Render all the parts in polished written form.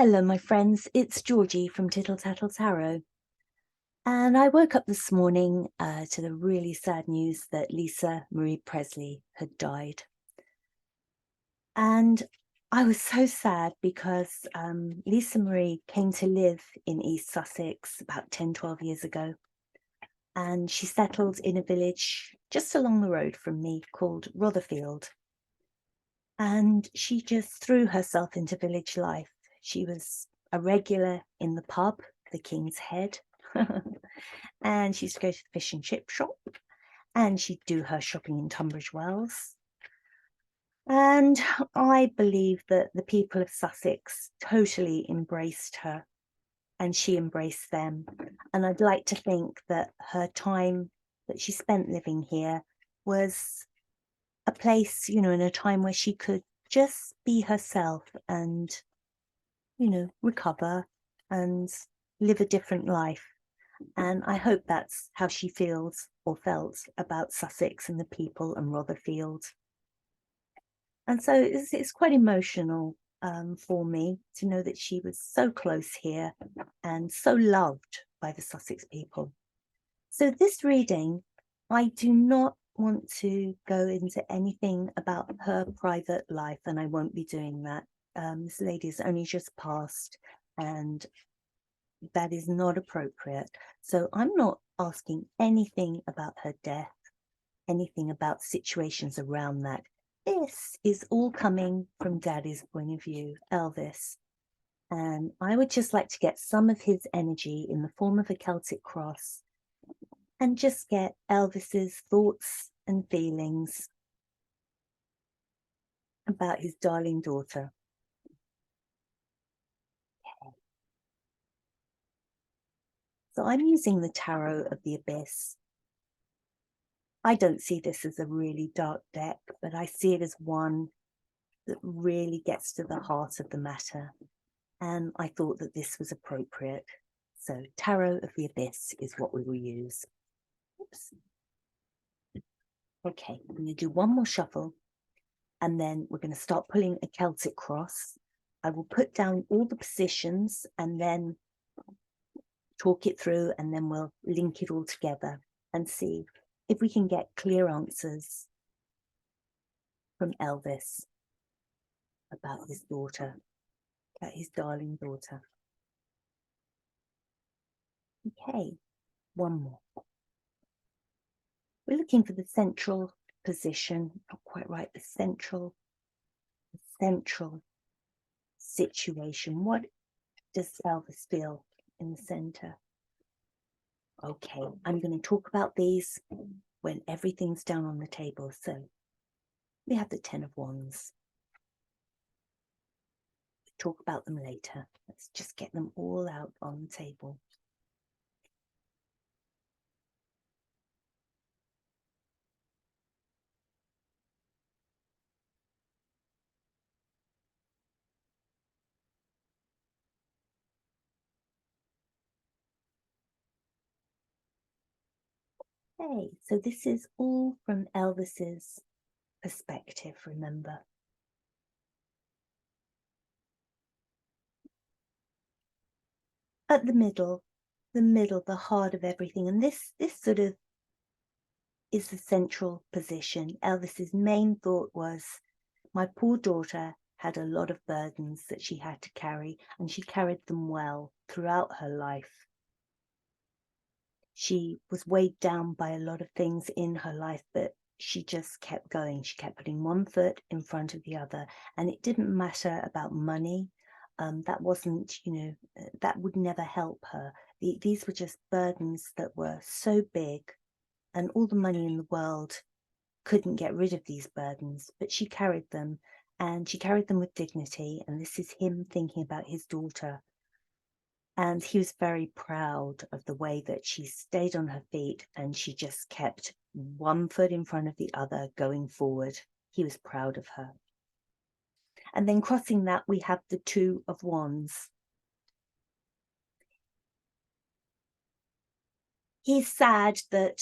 Hello, my friends. It's Georgie from Tittle Tattle Tarot. And I woke up this morning to the really sad news that Lisa Marie Presley had died. And I was so sad because Lisa Marie came to live in East Sussex about 10, 12 years ago. And she settled in a village just along the road from me called Rotherfield. And she just threw herself into village life. She was a regular in the pub, the King's Head, and she used to go to the fish and chip shop, and she'd do her shopping in Tunbridge Wells. And I believe that the people of Sussex totally embraced her, and she embraced them. And I'd like to think that her time that she spent living here was a place, in a time where she could just be herself and, recover and live a different life. And I hope that's how she feels or felt about Sussex and the people and Rotherfield. And so it's quite emotional for me to know that she was so close here and so loved by the Sussex people. So this reading, I do not want to go into anything about her private life, and I won't be doing that. This lady has only just passed, and that is not appropriate. So I'm not asking anything about her death, anything about situations around that. This is all coming from Daddy's point of view, Elvis. And I would just like to get some of his energy in the form of a Celtic cross and just get Elvis's thoughts and feelings about his darling daughter. Okay. So I'm using the Tarot of the Abyss. I don't see this as a really dark deck, but I see it as one that really gets to the heart of the matter. And I thought that this was appropriate. So Tarot of the Abyss is what we will use. Oops. Okay, I'm going to do one more shuffle, and then we're going to start pulling a Celtic cross. I will put down all the positions and then talk it through, and then we'll link it all together and see if we can get clear answers from Elvis about his daughter, about his darling daughter. Okay, one more. We're looking for the central position, not quite right, the central situation. What does Elvis feel in the center? Okay, I'm going to talk about these when everything's down on the table. So we have the 10 of Wands. We'll talk about them later. Let's just get them all out on the table. Okay, so this is all from Elvis's perspective, remember. At the middle, the heart of everything. And this sort of is the central position. Elvis's main thought was, my poor daughter had a lot of burdens that she had to carry, and she carried them well throughout her life. She was weighed down by a lot of things in her life, but she just kept going. She kept putting one foot in front of the other, and it didn't matter about money. That wasn't, that would never help her. These were just burdens that were so big, and all the money in the world couldn't get rid of these burdens, but she carried them, and she carried them with dignity. And this is him thinking about his daughter. And he was very proud of the way that she stayed on her feet and she just kept one foot in front of the other going forward. He was proud of her. And then crossing that, we have the 2 of Wands. He's sad that,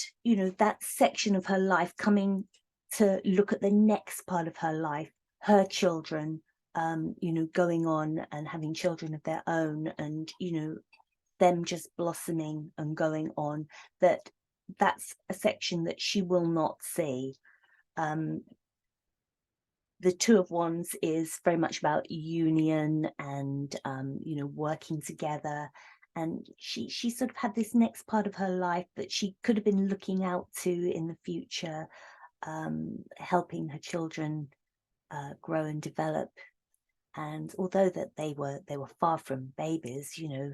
that section of her life, coming to look at the next part of her life, her children, you know, going on and having children of their own, and, you know, them just blossoming and going on, that's a section that she will not see. The Two of Wands is very much about union and, you know, working together. And she sort of had this next part of her life that she could have been looking out to in the future, helping her children grow and develop. And although that they were far from babies, you know,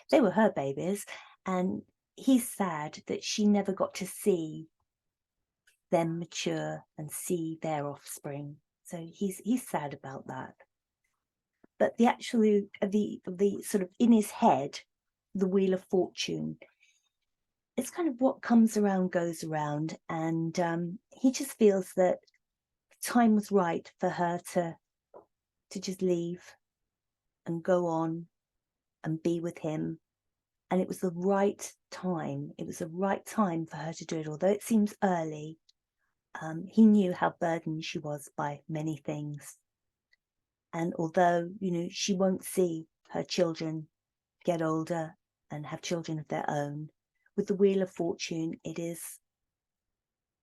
they were her babies, and he's sad that she never got to see them mature and see their offspring. So he's sad about that. But the actually the sort of in his head, the Wheel of Fortune, it's kind of what comes around goes around, and he just feels that time was right for her to just leave and go on and be with him. And it was the right time. It was the right time for her to do it, although it seems early. He knew how burdened she was by many things. And although, you know, she won't see her children get older and have children of their own, with the Wheel of Fortune, it is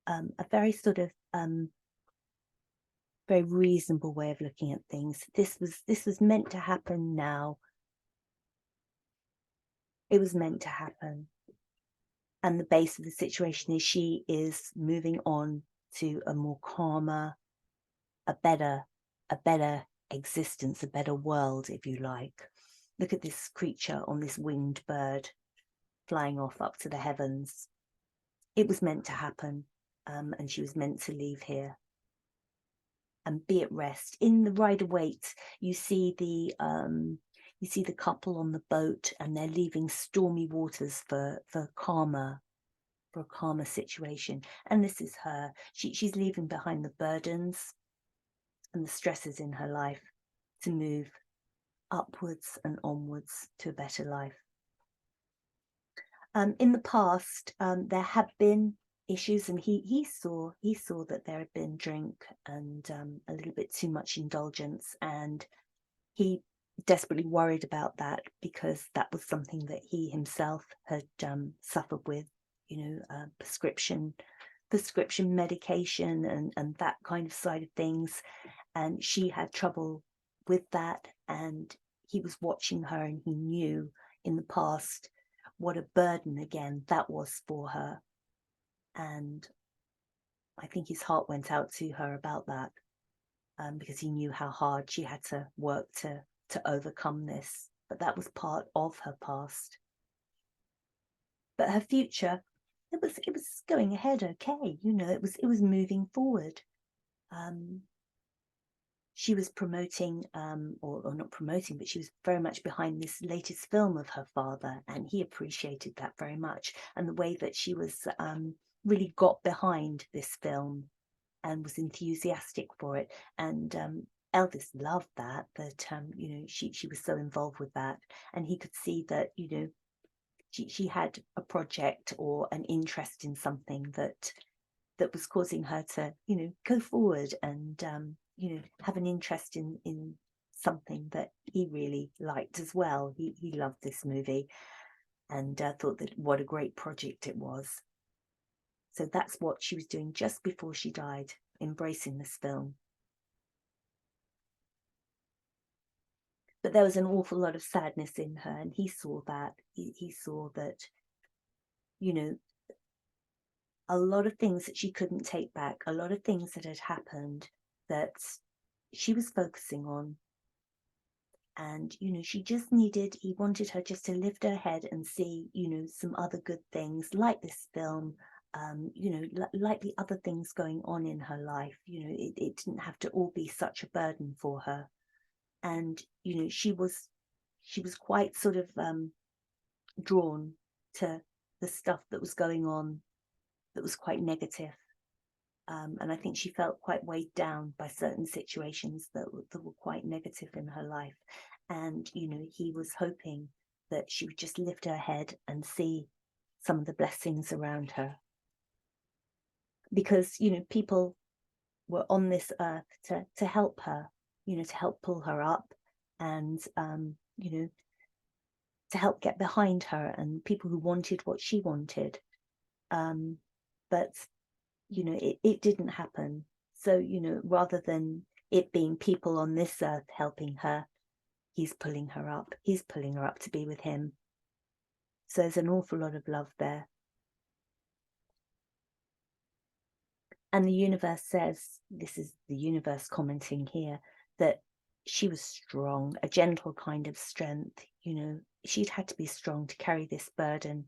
a very sort of very reasonable way of looking at things. This was meant to happen now. It was meant to happen. And the base of the situation is she is moving on to a more calmer, a better existence, a better world, if you like. Look at this creature on this winged bird flying off up to the heavens. It was meant to happen, and she was meant to leave here and be at rest. In the Rider-Waite, you see the couple on the boat, and they're leaving stormy waters for a calmer situation. And this is her. She's leaving behind the burdens and the stresses in her life to move upwards and onwards to a better life. In the past, there have been issues, and he saw that there had been drink and a little bit too much indulgence, and he desperately worried about that, because that was something that he himself had suffered with, you know, prescription medication and that kind of side of things. And she had trouble with that, and he was watching her, and he knew in the past what a burden again that was for her. And I think his heart went out to her about that, because he knew how hard she had to work to overcome this. But that was part of her past. But her future, it was going ahead okay, you know, it was moving forward. She was promoting, or not promoting, but she was very much behind this latest film of her father, and he appreciated that very much. And the way that she was really got behind this film and was enthusiastic for it. And Elvis loved that, you know, she was so involved with that, and he could see that, you know, she had a project or an interest in something that was causing her to, you know, go forward and you know, have an interest in something that he really liked as well. He loved this movie, and thought that what a great project it was. So that's what she was doing just before she died, embracing this film. But there was an awful lot of sadness in her, and he saw that. He saw that, you know, a lot of things that she couldn't take back, a lot of things that had happened that she was focusing on. And, you know, he wanted her just to lift her head and see, you know, some other good things like this film, you know, like the other things going on in her life. You know, it didn't have to all be such a burden for her. And, you know, she was quite sort of drawn to the stuff that was going on that was quite negative. And I think she felt quite weighed down by certain situations that were quite negative in her life. And, you know, he was hoping that she would just lift her head and see some of the blessings around her. Because, you know, people were on this earth to help her, you know, to help pull her up and, you know, to help get behind her, and people who wanted what she wanted. But, you know, it didn't happen. So, you know, rather than it being people on this earth helping her, he's pulling her up. He's pulling her up to be with him. So there's an awful lot of love there. And the universe says, this is the universe commenting here, that she was strong, a gentle kind of strength. You know, she'd had to be strong to carry this burden,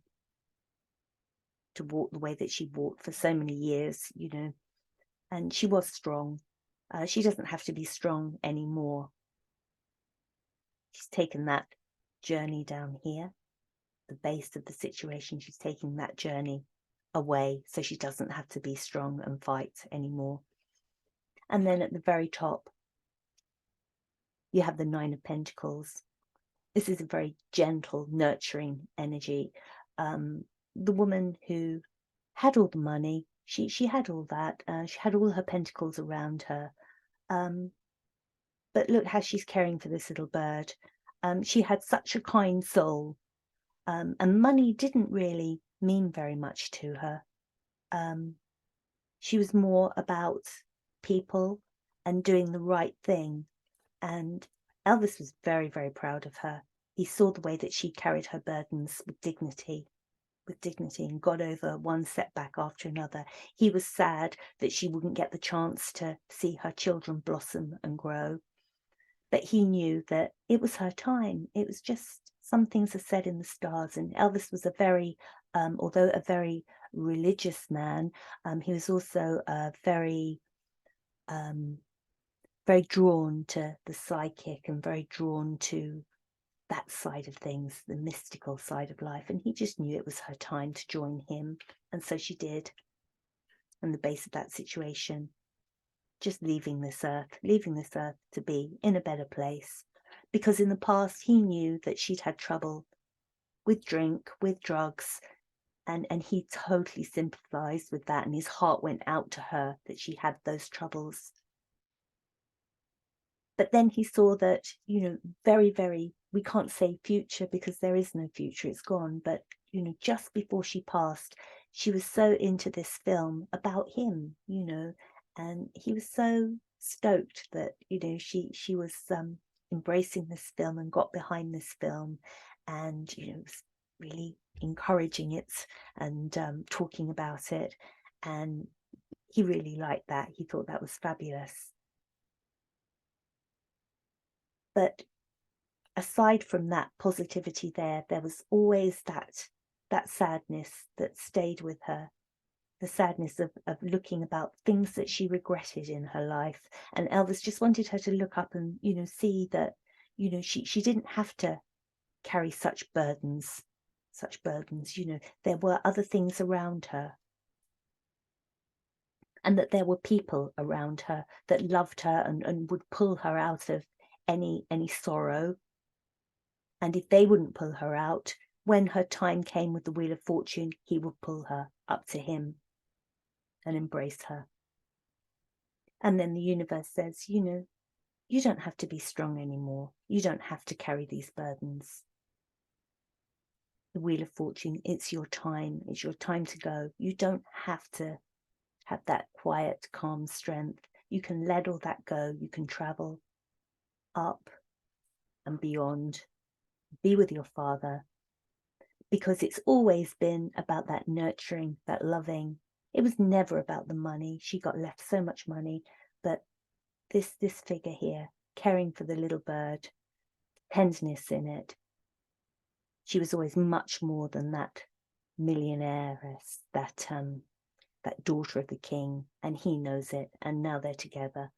to walk the way that she walked for so many years, you know, and she was strong. She doesn't have to be strong anymore. She's taken that journey down here, the base of the situation. She's taking that journey away, so she doesn't have to be strong and fight anymore. And then at the very top, you have the Nine of Pentacles. This is a very gentle, nurturing energy. The woman who had all the money, she had all that. She had all her pentacles around her. But look how she's caring for this little bird. She had such a kind soul. And money didn't really mean very much to her. She was more about people and doing the right thing. And Elvis was very, very proud of her. He saw the way that she carried her burdens with dignity, and got over one setback after another. He was sad that she wouldn't get the chance to see her children blossom and grow. But he knew that it was her time. It was just, some things are said in the stars. And Elvis was a very, although a very religious man, he was also very drawn to the psychic and very drawn to that side of things, the mystical side of life. And he just knew it was her time to join him. And so she did. And the base of that situation, just leaving this earth to be in a better place. Because in the past, he knew that she'd had trouble with drink, with drugs, and he totally sympathized with that. And his heart went out to her that she had those troubles. But then he saw that, you know, very, very, we can't say future because there is no future, it's gone. But, you know, just before she passed, she was so into this film about him, you know, and he was so stoked that, you know, she was embracing this film and got behind this film, and, you know, was really encouraging it and talking about it. And he really liked that. He thought that was fabulous. But aside from that positivity there was always that sadness that stayed with her, the sadness of looking about things that she regretted in her life. And Elvis just wanted her to look up and, you know, see that, you know, she didn't have to carry such burdens, you know, there were other things around her. And that there were people around her that loved her and would pull her out of any sorrow. And if they wouldn't pull her out, when her time came with the Wheel of Fortune, he would pull her up to him and embrace her. And then the universe says, you know, you don't have to be strong anymore. You don't have to carry these burdens. The Wheel of Fortune, it's your time. It's your time to go. You don't have to have that quiet, calm strength. You can let all that go. You can travel up and beyond. Be with your father, because it's always been about that nurturing, that loving. It was never about the money. She got left so much money, but this figure here, caring for the little bird, tenderness in it. She was always much more than that millionairess, that daughter of the king, and he knows it, and now they're together.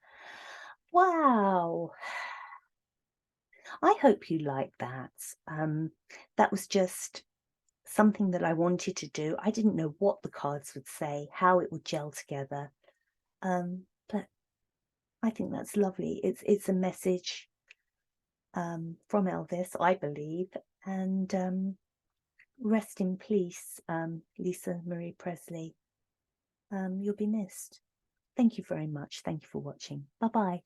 Wow. I hope you like that. That was just something that I wanted to do. I didn't know what the cards would say, how it would gel together. But I think that's lovely. It's a message from Elvis, I believe. And rest in peace, Lisa Marie Presley. You'll be missed. Thank you very much. Thank you for watching. Bye-bye.